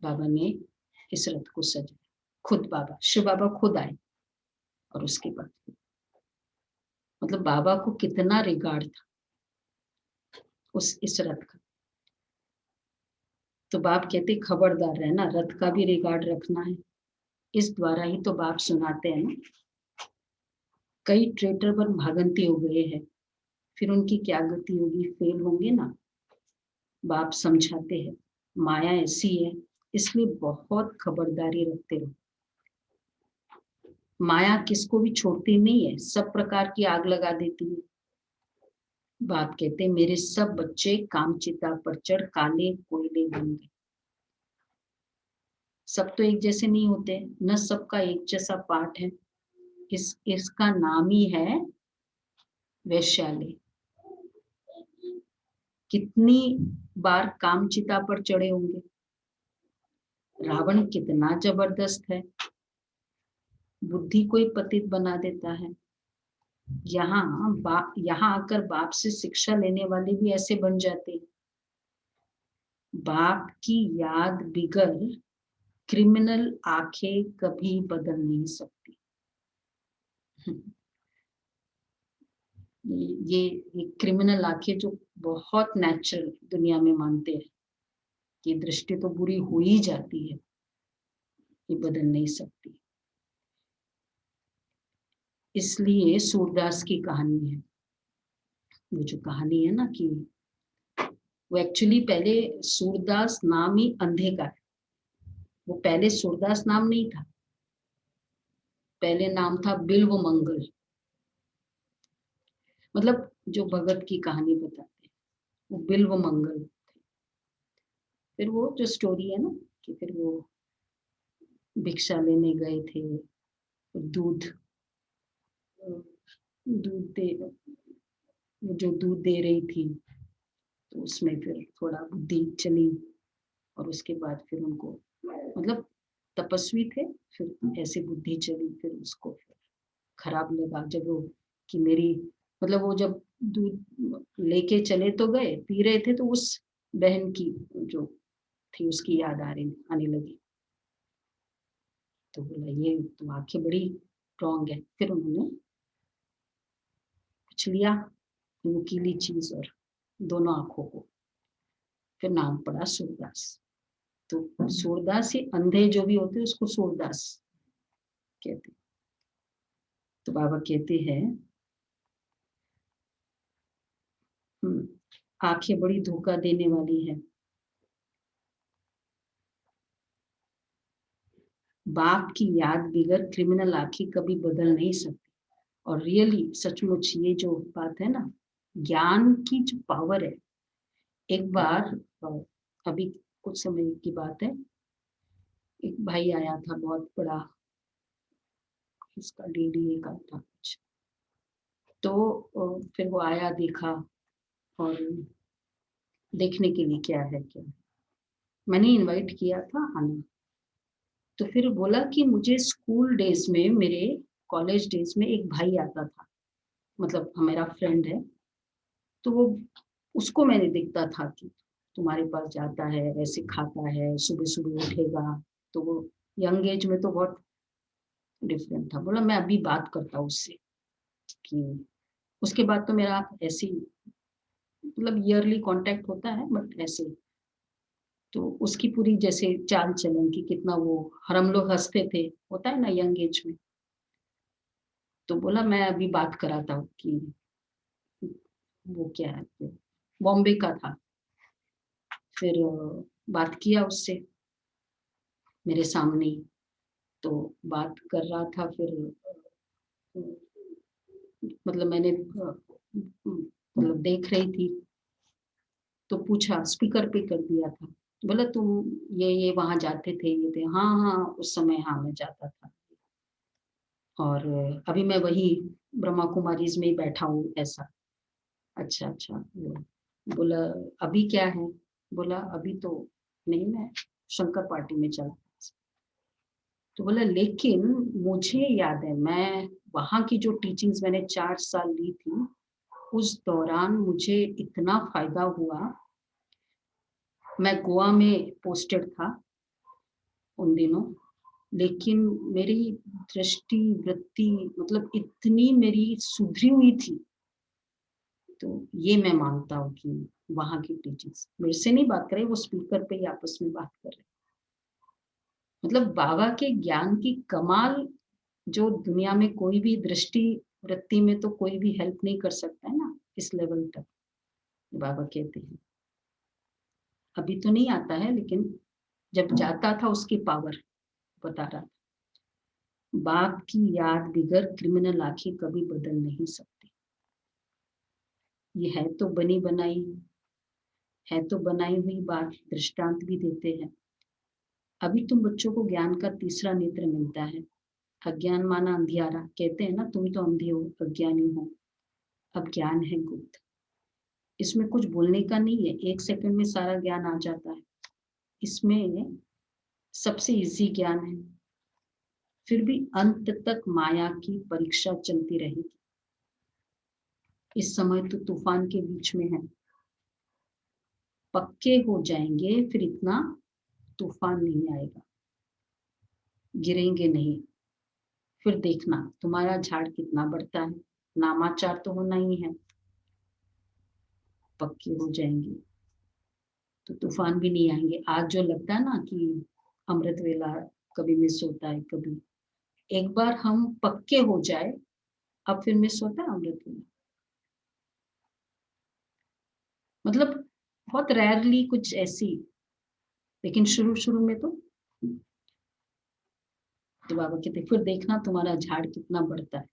बाबा ने इस रथ को सजाया, खुद बाबा, शिव बाबा खुद आए, और उसके बाद मतलब बाबा को कितना रिगार्ड था इस रथ का। तो बाप कहते खबरदार रहना, रथ का भी रिगार्ड रखना है। इस द्वारा ही तो बाप सुनाते हैं ना, कई ट्रेटर पर भागंती हो गए हैं, फिर उनकी क्या गति होगी, फेल होंगे ना। बाप समझाते हैं माया ऐसी है, इसलिए बहुत खबरदारी रखते रहो। माया किसको भी छोड़ती नहीं है, सब प्रकार की आग लगा देती है। बाप कहते मेरे सब बच्चे कामचिता पर चढ़ काले कोयले बन गए। सब तो एक जैसे नहीं होते, न सबका एक जैसा पाठ है। इसका नाम ही है वैश्यालय। कितनी बार कामचिता पर चढ़े होंगे। रावण कितना जबरदस्त है, बुद्धि को ही पतित बना देता है। यहाँ आकर बाप से शिक्षा लेने वाले भी ऐसे बन जाते हैं। बाप की याद बिगर क्रिमिनल आंखें कभी बदल नहीं सकती। ये क्रिमिनल आंखें जो बहुत नेचुरल दुनिया में मानते हैं कि दृष्टि तो बुरी हो ही जाती है, ये बदल नहीं सकती। इसलिए सूरदास की कहानी है, वो जो कहानी है ना, कि वो एक्चुअली पहले सूरदास नाम ही अंधे का है। वो पहले सूरदास नाम नहीं था, पहले नाम था बिल्व मंगल। मतलब जो भगत की कहानी बताते हैं वो बिल्व मंगल थे। फिर वो जो स्टोरी है ना, कि फिर वो भिक्षा लेने गए थे, दूध दूध दे जो दूध दे रही थी, तो उसमें फिर थोड़ा बुद्धि चली, और उसके बाद फिर उनको, मतलब तपस्वी थे, फिर ऐसी बुद्धि चली, फिर उसको फिर खराब लगा जब वो, कि मेरी, मतलब वो जब दूध लेके चले तो गए, पी रहे थे, तो उस बहन की जो थी उसकी याद आने लगी। तो बोला ये तो आंखें बड़ी स्ट्रॉन्ग है। फिर उन्होंने कुछ लिया नुकीली चीज और दोनों आंखों को, फिर नाम पड़ा सूरदास। तो सूरदास ही अंधे जो भी होते उसको सूरदास कहते। तो बाबा कहते हैं आंखें बड़ी धोखा देने वाली है। बाप की याद बिगर क्रिमिनल आंखें कभी बदल नहीं सकती। और रियली सचमुच ये जो बात है ना, ज्ञान की जो पावर है। एक बार अभी कुछ समय की बात है, एक भाई आया था, बहुत बड़ा, इसका डीडीए का था कुछ। तो फिर वो आया, देखा, और देखने के लिए क्या है क्या, मैंने इनवाइट किया था आना। तो फिर बोला कि मुझे स्कूल डेज में, मेरे कॉलेज डेज में एक भाई आता था, मतलब मेरा फ्रेंड है, तो वो, उसको मैंने देखता था कि तुम्हारे पास जाता है, ऐसे खाता है, सुबह सुबह उठेगा। तो वो यंग एज में तो बहुत डिफरेंट था। बोला मैं अभी बात करता हूँ उससे, कि उसके बाद तो मेरा ऐसे ही मतलब ईयरली कांटेक्ट होता है, बट ऐसे। तो उसकी पूरी जैसे चाल चलन की कितना वो, और हम लोग हंसते थे, होता है ना यंग एज में। तो बोला मैं अभी बात कराता हूँ कि वो क्या है, तो बॉम्बे का था। फिर बात किया उससे मेरे सामने ही, तो बात कर रहा था। फिर अ, मतलब मैंने मतलब देख रही थी, तो पूछा, स्पीकर पे कर दिया था। बोला तुम ये वहां जाते थे, ये थे। हाँ हाँ उस समय हाँ मैं जाता था, और अभी मैं वही ब्रह्मा कुमारीज में ही बैठा हूँ ऐसा। अच्छा अच्छा। बोला अभी क्या है? बोला अभी तो नहीं, मैं शंकर पार्टी में चला। तो बोला लेकिन मुझे याद है, मैं वहाँ की जो टीचिंग्स मैंने 4 साल ली थी, उस दौरान मुझे इतना फायदा हुआ। मैं गोवा में पोस्टेड था उन दिनों, लेकिन मेरी दृष्टि वृत्ति मतलब इतनी मेरी सुधरी हुई थी। तो ये मैं मानता हूँ कि वहाँ की टीचिंग्स, मेरे से नहीं बात कर रहे, वो स्पीकर पे ही आपस में बात कर रहे। मतलब बाबा के ज्ञान की कमाल, जो दुनिया में कोई भी दृष्टि वृत्ति में तो कोई भी हेल्प नहीं कर सकता है ना इस लेवल तक। बाबा कहते हैं अभी तो नहीं आता है, लेकिन जब जाता था उसकी पावर बता रहा था। बाप की याद बिगर क्रिमिनल आंखें कभी बदल नहीं सकती। ये है तो बनी बनाई, है तो बनाई हुई बात, दृष्टांत भी देते हैं। अभी तुम बच्चों को ज्ञान का तीसरा नेत्र मिलता है। अज्ञान माना अंधियारा, कहते हैं ना तुम तो अंधे हो, अज्ञानी हो। अब ज्ञान है गुप्त, इसमें कुछ बोलने का नहीं है, 1 सेकंड में सारा ज्ञान आ जाता है। इसमें सबसे इजी ज्ञान है। फिर भी अंत तक माया की परीक्षा चलती रहेगी। इस समय तो तूफान के बीच में है, पक्के हो जाएंगे फिर इतना तूफान नहीं आएगा, गिरेंगे नहीं। फिर देखना तुम्हारा झाड़ कितना बढ़ता है। नामाचार तो होना ही है, पक्के हो जाएंगे तो तूफान भी नहीं आएंगे। आज जो लगता है ना कि अमृत वेला कभी मिस होता है, कभी एक बार हम पक्के हो जाए, अब फिर मिस होता है अमृत वेला। मतलब बहुत रेयरली कुछ ऐसी, लेकिन शुरू शुरू में तो बाबा कहते फिर देखना तुम्हारा झाड़ कितना बढ़ता है।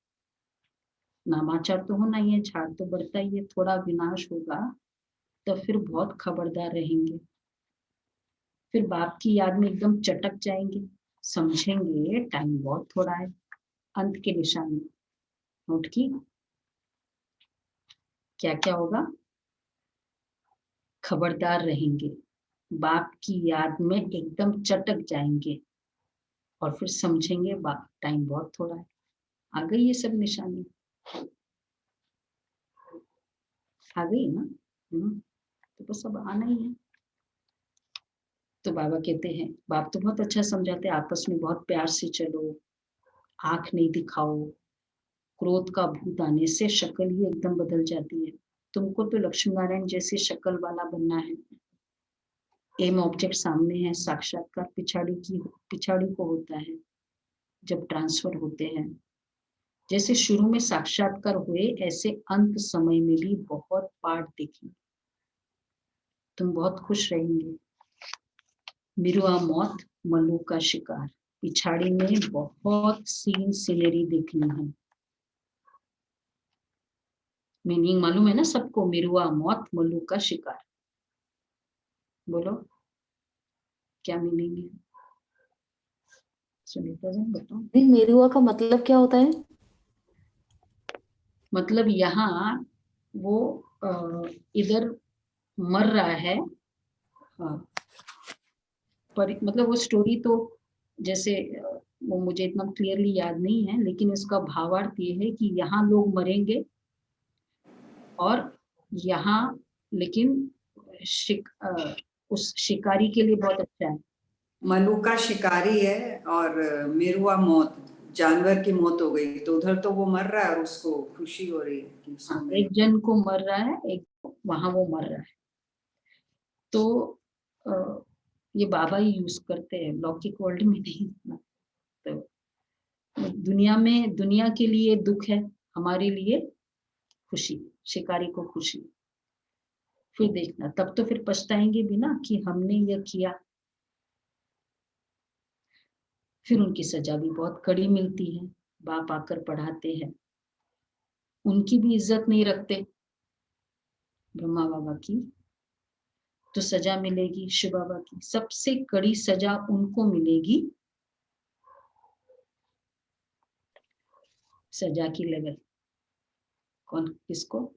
नामाचार तो होना ही है, झाड़ तो बढ़ता ही है। थोड़ा विनाश होगा तो फिर बहुत खबरदार रहेंगे। फिर बाप की याद में एकदम चटक जाएंगे, समझेंगे टाइम बहुत थोड़ा है। अंत के निशान नोट की क्या क्या होगा। खबरदार रहेंगे, बाप की याद में एकदम चटक जाएंगे, और फिर समझेंगे बाप टाइम बहुत थोड़ा है। आ गई ये सब निशानी, आ गई ना। तो बस अब आना ही है। तो बाबा कहते हैं, बाप तो बहुत अच्छा समझाते हैं, आपस में बहुत प्यार से चलो, आंख नहीं दिखाओ। क्रोध का भूत आने से शक्ल ही एकदम बदल जाती है। तुमको तो लक्ष्मी नारायण जैसी शक्ल वाला बनना है। एम ऑब्जेक्ट सामने है, साक्षात्कार पिछाड़ी को होता है जब ट्रांसफर होते हैं। जैसे शुरू में साक्षात्कार हुए, ऐसे अंत समय में भी बहुत पाठ देखेंगे, तुम बहुत खुश रहेंगे। मिरुआ मौत, मल्लू का शिकार, पिछाड़ी में बहुत सीन सीनरी देखनी है। मीनिंग मालूम है ना सबको, मिरुआ मौत, मल्लू का शिकार। बोलो क्या मीनिंग है? सुनीता जी बताओ। नहीं, मेरुआ का मतलब क्या होता है? मतलब यहाँ वो इधर मर रहा है। हाँ, पर मतलब वो स्टोरी तो जैसे वो मुझे इतना क्लियरली याद नहीं है, लेकिन इसका भावार्थ ये है कि यहाँ लोग मरेंगे, और यहाँ लेकिन उस शिकारी के लिए बहुत अच्छा है। मलुका शिकारी है और मेरुआ मौत जानवर की मौत हो गई तो उधर तो वो मर रहा है और उसको खुशी हो रही है कि उसको हाँ, मिल एक जन को मर रहा है, एक वहां वो मर रहा है। तो ये बाबा ही यूज करते हैं, लौकिक वर्ल्ड में नहीं इतना। तो दुनिया के लिए दुख है, हमारे लिए खुशी, शिकारी को खुशी। फिर देखना, तब तो फिर पछताएंगे भी ना कि हमने यह किया। फिर उनकी सजा भी बहुत कड़ी मिलती है, बाप आकर पढ़ाते हैं, उनकी भी इज्जत नहीं रखते ब्रह्मा बाबा की, तो सजा मिलेगी। शिव बाबा की सबसे कड़ी सजा उनको मिलेगी। सजा की लेवल कौन किसको?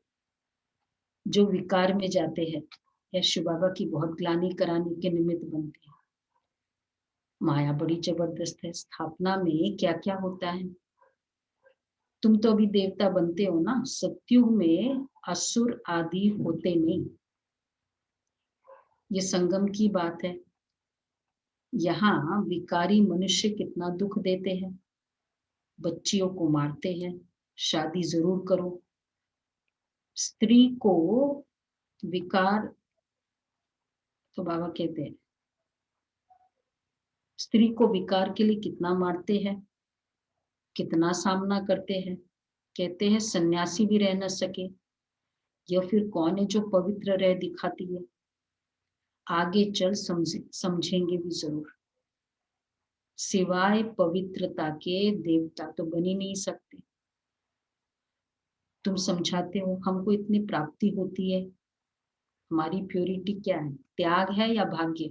जो विकार में जाते हैं या शिव बाबा की बहुत ग्लानि कराने के निमित्त बनते हैं। माया बड़ी जबरदस्त है। स्थापना में क्या क्या होता है। तुम तो अभी देवता बनते हो ना, सत्युग में असुर आदि होते नहीं। ये संगम की बात है। यहाँ विकारी मनुष्य कितना दुख देते हैं, बच्चियों को मारते हैं। शादी जरूर करो। स्त्री को विकार, तो बाबा कहते हैं स्त्री को विकार के लिए कितना मारते हैं, कितना सामना करते हैं। कहते हैं सन्यासी भी रह न सके, या फिर कौन है जो पवित्र रह दिखाती है। आगे चल समझेंगे भी जरूर। सिवाय पवित्रता के देवता तो बन ही नहीं सकते। तुम समझाते हो हमको इतनी प्राप्ति होती है, हमारी प्योरिटी क्या है? त्याग है या भाग्य?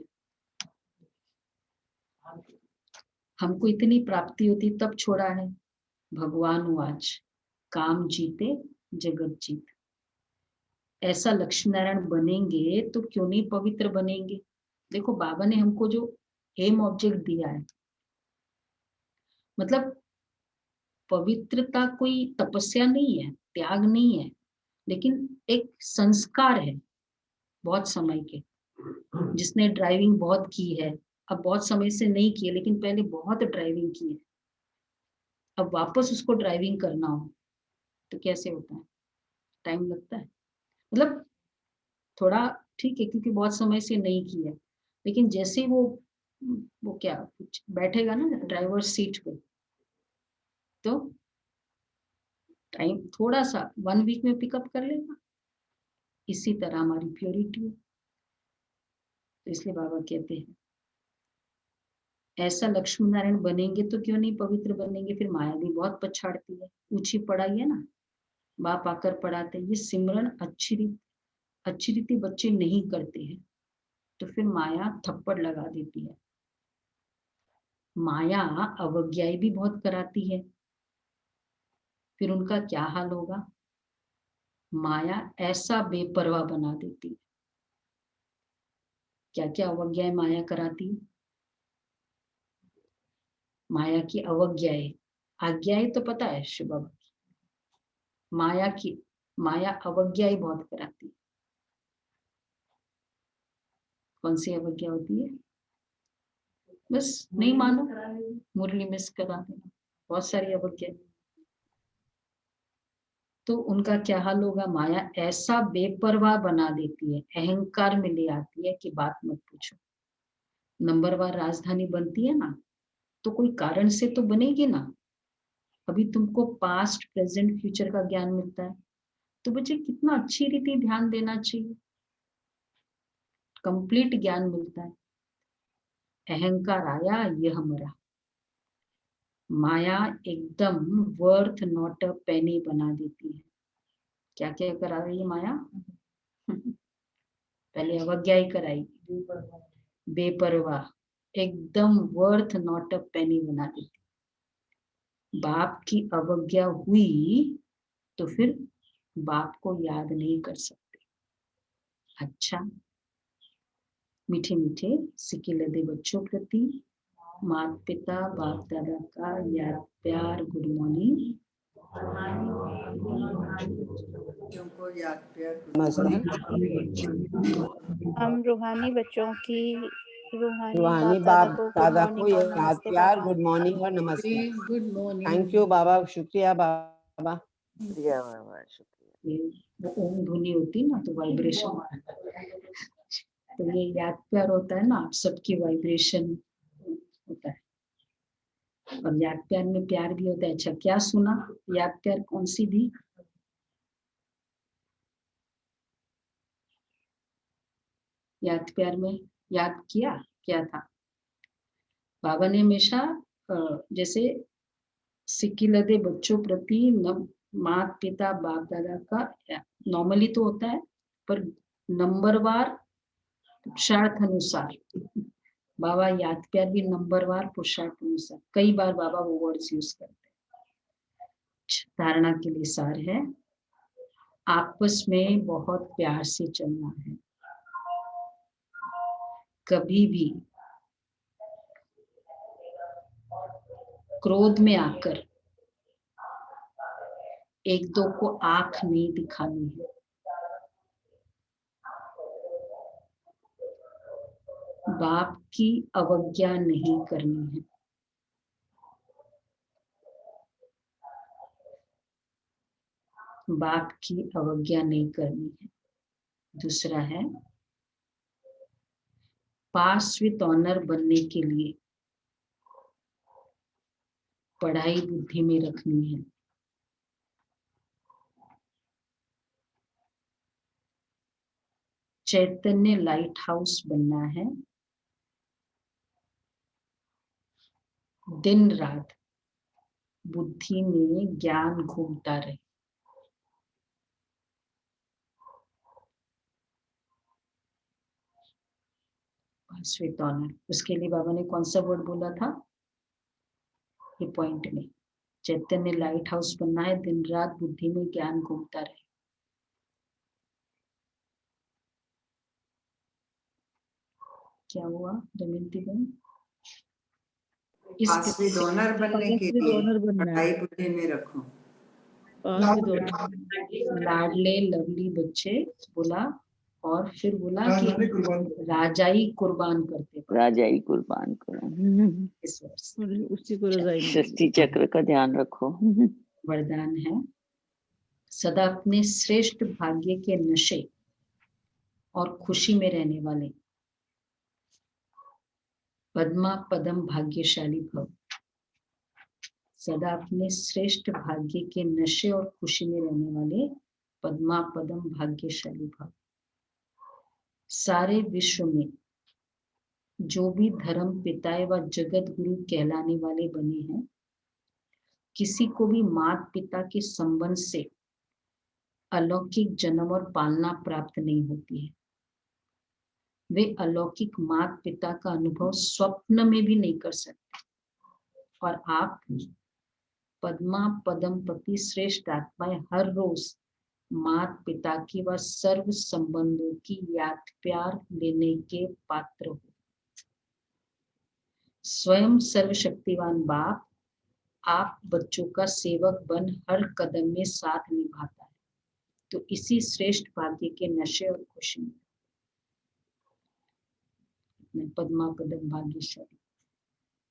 हमको इतनी प्राप्ति होती तब छोड़ा है। भगवान आज काम जीते जगत जीत। ऐसा लक्ष्मी नारायण बनेंगे तो क्यों नहीं पवित्र बनेंगे। देखो बाबा ने हमको जो एम ऑब्जेक्ट दिया है, मतलब पवित्रता कोई तपस्या नहीं है, त्याग नहीं है, लेकिन एक संस्कार है बहुत समय के। जिसने ड्राइविंग बहुत की है, अब बहुत समय से नहीं की है, लेकिन पहले बहुत ड्राइविंग की है, अब वापस उसको ड्राइविंग करना हो तो कैसे होता है? टाइम लगता है। मतलब थोड़ा ठीक है क्योंकि बहुत समय से नहीं की है, लेकिन जैसे ही वो क्या कुछ बैठेगा ना ड्राइवर सीट पे, तो टाइम थोड़ा सा 1 वीक में पिकअप कर लेगा। इसी तरह हमारी प्योरिटी है। तो इसलिए बाबा कहते हैं ऐसा लक्ष्मी नारायण बनेंगे तो क्यों नहीं पवित्र बनेंगे। फिर माया भी बहुत पछाड़ती है। ऊंची पढ़ाई है ना, बाप आकर पढ़ाते हैं। ये सिमरन अच्छी रीति बच्चे नहीं करते हैं तो फिर माया थप्पड़ लगा देती है। माया अवज्ञाएं भी बहुत कराती है। फिर उनका क्या हाल होगा? माया ऐसा बेपरवाह बना देती है। क्या क्या अवज्ञाएं माया कराती है? माया की अवज्ञाएं, आज्ञाएं तो पता है शिव बाबा की। माया अवज्ञाएं बहुत कराती है। कौन सी अवज्ञा होती है? बस नहीं मानो, मुरली मिस करा देना, बहुत सारी अवज्ञा। तो उनका क्या हाल होगा? माया ऐसा बेपरवाह बना देती है, अहंकार में ले आती है कि बात मत पूछो। नंबरवार राजधानी बनती है ना, तो कोई कारण से तो बनेगी ना। अभी तुमको पास्ट प्रेजेंट फ्यूचर का ज्ञान मिलता है, तो बच्चे कितना अच्छी रीति ध्यान देना चाहिए। कंप्लीट ज्ञान मिलता है। अहंकार आया, यह मरा। माया एकदम वर्थ नॉट अ पेनी बना देती है। क्या क्या करा रही है माया? पहले अवज्ञा ही कराई, बेपरवाह, एकदम वर्थ नॉट अ पेनी बना देती। बाप की अवज्ञा हुई तो फिर बाप को याद नहीं कर सकते। अच्छा, मीठे मीठे सिक्के लदे बच्चों प्रति माता पिता बाप दादा का याद प्यार गुड मॉर्निंग। बच्चों को याद प्यार करना चाहिए। हम रूहानी बच्चों की रूहानी बाप दादा को याद प्यार, गुड मॉर्निंग और नमस्ते। Good morning. थैंक यू बाबा, शुक्रिया बाबा। शुक्रिया बाबा, शुक्रिया। ये वो ओम ध्वनि होती है ना, तो वाइब्रेशन, तो ये याद प्यार होता है ना, आप सबकी वाइब्रेशन होता है। और याद प्यार में प्यार भी होता है। अच्छा, क्या सुना? याद प्यार कौन सी भी? याद प्यार में याद किया क्या था? बाबा ने हमेशा जैसे सिक्किलदे बच्चों प्रति माता पिता बाप दादा का नॉर्मली तो होता है, पर नंबरवार पुरुषार्थ अनुसार बाबा याद प्यार भी नंबरवार पुरुषार्थ अनुसार कई बार बाबा वो वर्ड्स यूज करते हैं। धारणा के लिए सार है, आपस में बहुत प्यार से चलना है। कभी भी क्रोध में आकर एक दो को आंख नहीं दिखानी है। बाप की अवज्ञा नहीं करनी है। बाप की अवज्ञा नहीं करनी है। दूसरा है, पास विथ ऑनर बनने के लिए पढ़ाई बुद्धि में रखनी है। चैतन्य लाइट हाउस बनना है। दिन रात बुद्धि में ज्ञान घूमता रहे। पास विथ ऑनर, उसके लिए बाबा ने कौन सा वर्ड बोला था? ये पॉइंट में चैतन्य लाइट हाउस बनना है, दिन रात बुद्धि में ज्ञान घूमता रहे। क्या हुआ दमयंती बहन? पास विद ऑनर बनने के लिए पढ़ाई बुद्धि में रखो। लाडले लवली बच्चे बोला, और फिर बोला कि राजाई कुर्बान करते। राजाई कुर्बान करो। इस वर्ष उसी को रजाई में षष्ठी चक्र का ध्यान रखो। वरदान है, सदा अपने श्रेष्ठ भाग्य के नशे और खुशी में रहने वाले पद्मा पदम भाग्यशाली भव। सदा अपने श्रेष्ठ भाग्य के नशे और खुशी में रहने वाले पद्मा पदम भाग्यशाली भव। सारे विश्व में जो भी धर्म पिता व जगत गुरु कहलाने वाले बने हैं, किसी को भी माता पिता के संबंध से अलौकिक जन्म और पालना प्राप्त नहीं होती है। वे अलौकिक माता पिता का अनुभव स्वप्न में भी नहीं कर सकते। और आप पद्मा पदम पति श्रेष्ठ आत्माएं हर रोज माता पिता की व सर्व संबंधों की याद प्यार लेने के पात्र हो। स्वयं सर्वशक्तिवान बाप आप बच्चों का सेवक बन हर कदम में साथ निभाता है। तो इसी श्रेष्ठ भाग्य के नशे और खुशी में पद्मा पदम भाग्यशाली,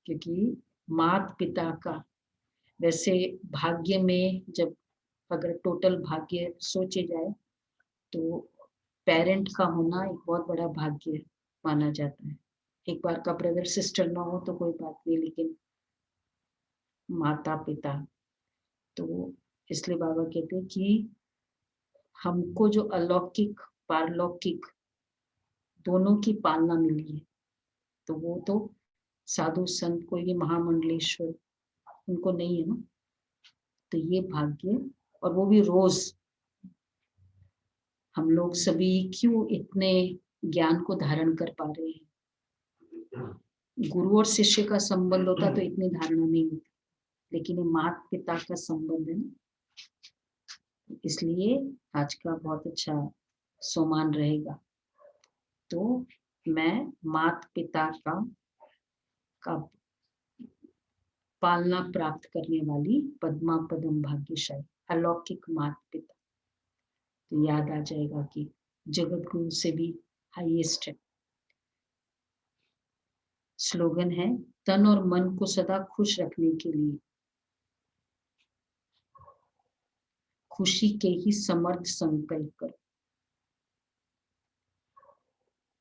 क्योंकि माता पिता का वैसे भाग्य में जब अगर टोटल भाग्य सोचे जाए तो पेरेंट का होना एक बहुत बड़ा भाग्य माना जाता है। एक बार का ब्रदर सिस्टर ना हो तो कोई बात नहीं, लेकिन माता पिता, तो इसलिए बाबा कहते हैं कि हमको जो अलौकिक पारलौकिक दोनों की पालना मिली है, तो वो तो साधु संत कोई भी महामंडलेश्वर उनको नहीं है ना। तो ये भाग्य, और वो भी रोज हम लोग सभी क्यों इतने ज्ञान को धारण कर पा रहे हैं। गुरु और शिष्य का संबंध होता तो इतनी धारणा नहीं होती, लेकिन ये माता पिता का संबंध है ना, इसलिए आज का बहुत अच्छा सोमान रहेगा। तो मैं माता पिता का पालना प्राप्त करने वाली पद्मा पदम भाग्यशाली अलौकिक माता पिता, तो याद आ जाएगा कि जगत गुरु से भी हाईएस्ट है। स्लोगन है तन और मन को सदा खुश रखने के लिए खुशी के ही समर्थ संकल्प करो।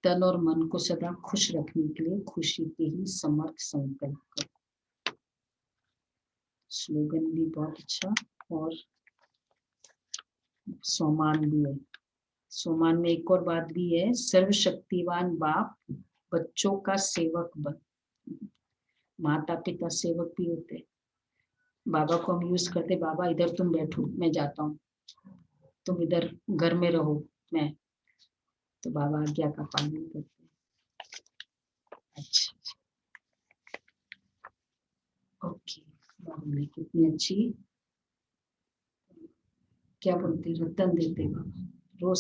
तन और मन को सदा खुश रखने के लिए खुशी के ही समर्थ संकल्प करो। स्लोगन भी बहुत अच्छा और सोमान भी है। सोमान में एक और बात भी है, सर्वशक्तिवान बाप बच्चों का सेवक बन। माता पिता सेवक भी होते हैं। बाबा को हम यूज करते, बाबा इधर तुम बैठो मैं जाता हूँ, तुम इधर घर में रहो मैं, तो बाबा आज्ञा का पालन करते हैं। अच्छा ओके, बाबा ने कितनी अच्छी क्या बोलते रतन देते बाबा रोज